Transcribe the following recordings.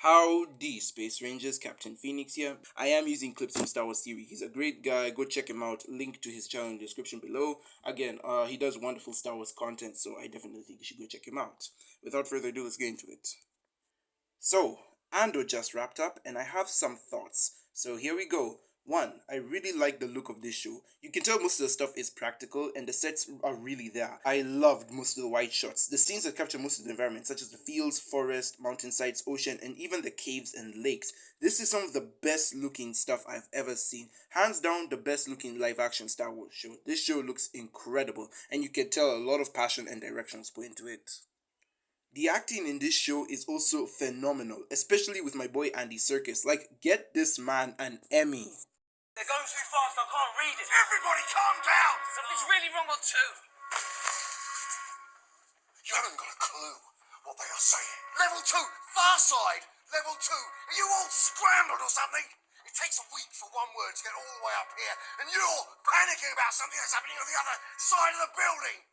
Howdy, Space Rangers, Captain Phoenix here. I am using clips from Star Wars Theory. He's a great guy. Go check him out. Link to his channel in the description below. Again, he does wonderful Star Wars content, so I definitely think you should go check him out. Without further ado, let's get into it. So, Andor just wrapped up, and I have some thoughts. So here we go. One, I really like the look of this show. You can tell most of the stuff is practical and the sets are really there. I loved most of the wide shots. The scenes that capture most of the environment, such as the fields, forest, mountainsides, ocean, and even the caves and lakes. This is some of the best looking stuff I've ever seen. Hands down, the best looking live action Star Wars show. This show looks incredible, and you can tell a lot of passion and direction was put into it. The acting in this show is also phenomenal, especially with my boy Andy Serkis. Like, get this man an Emmy. They're going too fast, I can't read it. Everybody calm down! Something's really wrong on 2. You haven't got a clue what they are saying. Level 2, far side! Level 2, are you all scrambled or something? It takes a week for one word to get all the way up here, and you're panicking about something that's happening on the other side of the building.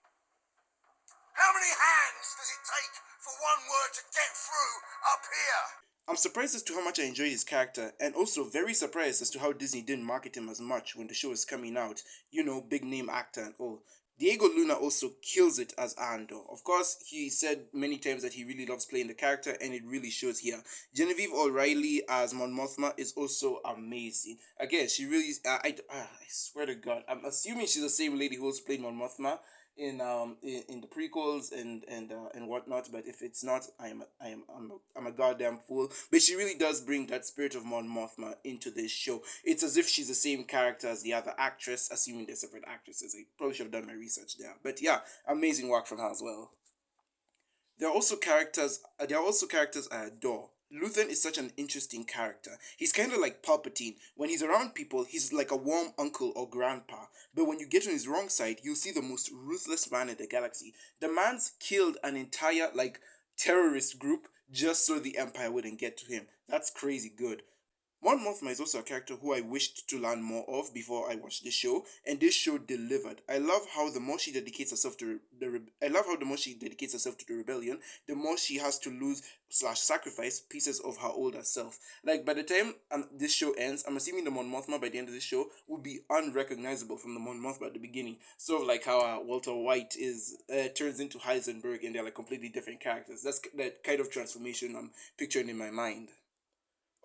How many hands does it take for one word to get through up here? I'm surprised as to how much I enjoyed his character, and also very surprised as to how Disney didn't market him as much when the show was coming out. You know, big name actor and all. Diego Luna also kills it as Andor. Of course, he said many times that he really loves playing the character, and it really shows here. Genevieve O'Reilly as Mon Mothma is also amazing. Again, she really, I swear to God, I'm assuming she's the same lady who also played Mon Mothma in the prequels and whatnot, but if it's not, I'm a goddamn fool. But she really does bring that spirit of Mon Mothma into this show. It's as if she's the same character as the other actress, assuming they're separate actresses. I probably should have done my research there, but yeah, amazing work from her as well. There are also characters I adore. Luthen is such an interesting character. He's kind of like Palpatine. When he's around people, he's like a warm uncle or grandpa. But when you get on his wrong side, you'll see the most ruthless man in the galaxy. The man's killed an entire, terrorist group just so the Empire wouldn't get to him. That's crazy good. Mon Mothma is also a character who I wished to learn more of before I watched this show, and this show delivered. I love how the more she dedicates herself to the rebellion, the more she has to lose / sacrifice pieces of her older self. Like, by the time this show ends, I'm assuming the Mon Mothma by the end of this show will be unrecognizable from the Mon Mothma at the beginning. Sort of like how Walter White turns into Heisenberg, and they're like completely different characters. That's that kind of transformation I'm picturing in my mind.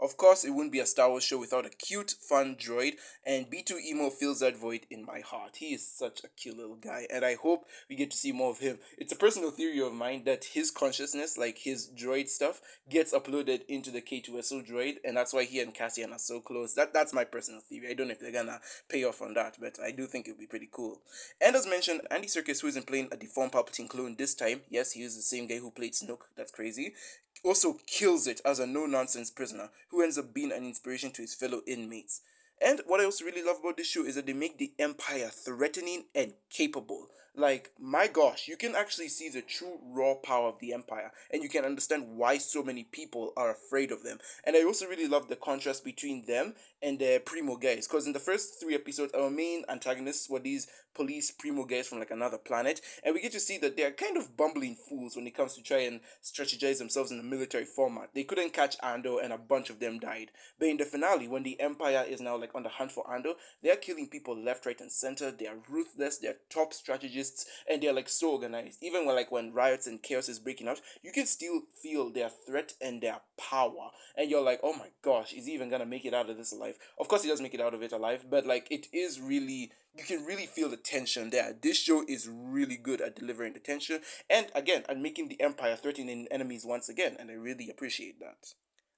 Of course, it wouldn't be a Star Wars show without a cute, fun droid, and B2 Emo fills that void in my heart. He is such a cute little guy, and I hope we get to see more of him. It's a personal theory of mine that his consciousness, like his droid stuff, gets uploaded into the K2SO droid, and that's why he and Cassian are so close. That's my personal theory. I don't know if they're gonna pay off on that, but I do think it would be pretty cool. And as mentioned, Andy Serkis, who isn't playing a deformed Palpatine clone this time, yes, he is the same guy who played Snoke, that's crazy, also kills it as a no-nonsense prisoner who ends up being an inspiration to his fellow inmates. And what I also really love about this show is that they make the Empire threatening and capable. Like, my gosh, you can actually see the true raw power of the Empire, and you can understand why so many people are afraid of them. And I also really love the contrast between them and the Primo guys, because in the first 3 episodes, our main antagonists were these police Primo guys from like another planet, and we get to see that they're kind of bumbling fools when it comes to try and strategize themselves in a military format. They couldn't catch Andor, and a bunch of them died. But in the finale, when the Empire is now like on the hunt for Andor, they're killing people left, right, and center. They are ruthless. They're top strategists, and they're like so organized. Even when riots and chaos is breaking out, you can still feel their threat and their power, and you're like, oh my gosh, is he even gonna make it out of this alive? Of course, he does make it out of it alive, but like it is really, you can really feel the tension there. This show is really good at delivering the tension, and again, at making the Empire threatening enemies once again, and I really appreciate that.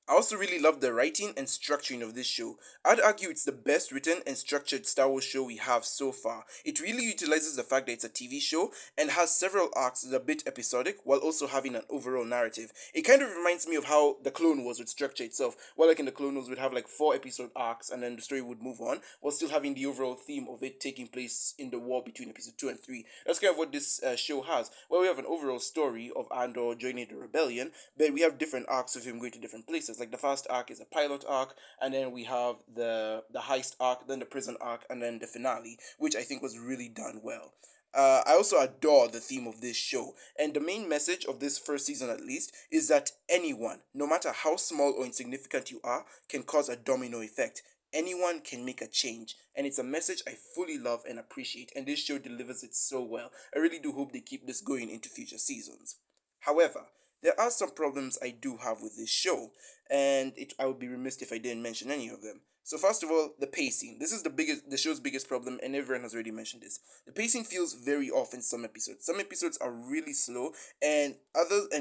I also really love the writing and structuring of this show. I'd argue it's the best written and structured Star Wars show we have so far. It really utilizes the fact that it's a TV show and has several arcs that are a bit episodic while also having an overall narrative. It kind of reminds me of how the Clone Wars would structure itself. While like in the Clone Wars would have like 4 episode arcs and then the story would move on, while still having the overall theme of it taking place in the war between episode 2 and 3. That's kind of what this show has, where we have an overall story of Andor joining the rebellion, but we have different arcs of him going to different places. Like the first arc is a pilot arc, and then we have the heist arc, then the prison arc, and then the finale, which I think was really done well. I also adore the theme of this show, and the main message of this first season, at least, is that anyone, no matter how small or insignificant you are, can cause a domino effect. Anyone can make a change, and it's a message I fully love and appreciate, and this show delivers it so well. I really do hope they keep this going into future seasons. However, there are some problems I do have with this show, and I would be remiss if I didn't mention any of them. So first of all, the pacing. This is the show's biggest problem, and everyone has already mentioned this. The pacing feels very off in some episodes. Some episodes are really slow, and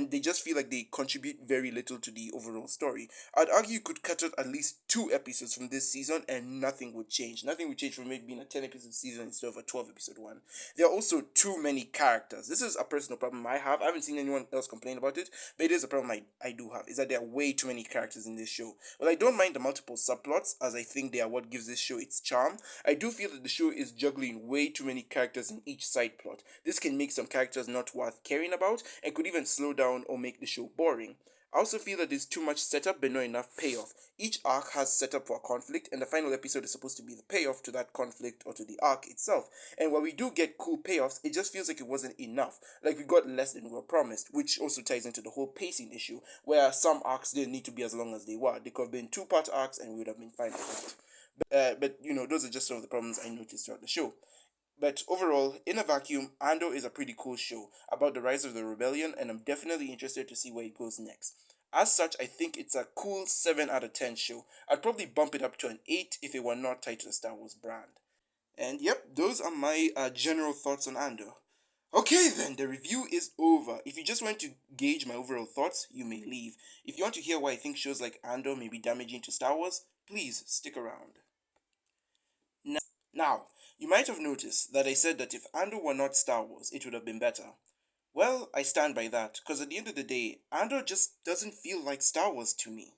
they just feel like they contribute very little to the overall story. I'd argue you could cut out at least 2 episodes from this season, and nothing would change. Nothing would change from it being a 10 episode season instead of a 12 episode one. There are also too many characters. This is a personal problem I have. I haven't seen anyone else complain about it, but it is a problem I do have. Is that there are way too many characters in this show. Well, I don't mind the multiple subplots, as I think they are what gives this show its charm. I do feel that the show is juggling way too many characters in each side plot. This can make some characters not worth caring about, and could even slow down or make the show boring. I also feel that there's too much setup but not enough payoff. Each arc has setup for a conflict, and the final episode is supposed to be the payoff to that conflict or to the arc itself. And while we do get cool payoffs, it just feels like it wasn't enough. Like we got less than we were promised, which also ties into the whole pacing issue, where some arcs didn't need to be as long as they were. They could have been 2-part arcs and we would have been fine with that. But those are just some of the problems I noticed throughout the show. But overall, in a vacuum, Andor is a pretty cool show about the rise of the rebellion, and I'm definitely interested to see where it goes next. As such, I think it's a cool 7 out of 10 show. I'd probably bump it up to an 8 if it were not tied to the Star Wars brand. And yep, those are my general thoughts on Andor. Okay then, the review is over. If you just want to gauge my overall thoughts, you may leave. If you want to hear why I think shows like Andor may be damaging to Star Wars, please stick around. Now, you might have noticed that I said that if Andor were not Star Wars, it would have been better. Well, I stand by that, because at the end of the day, Andor just doesn't feel like Star Wars to me.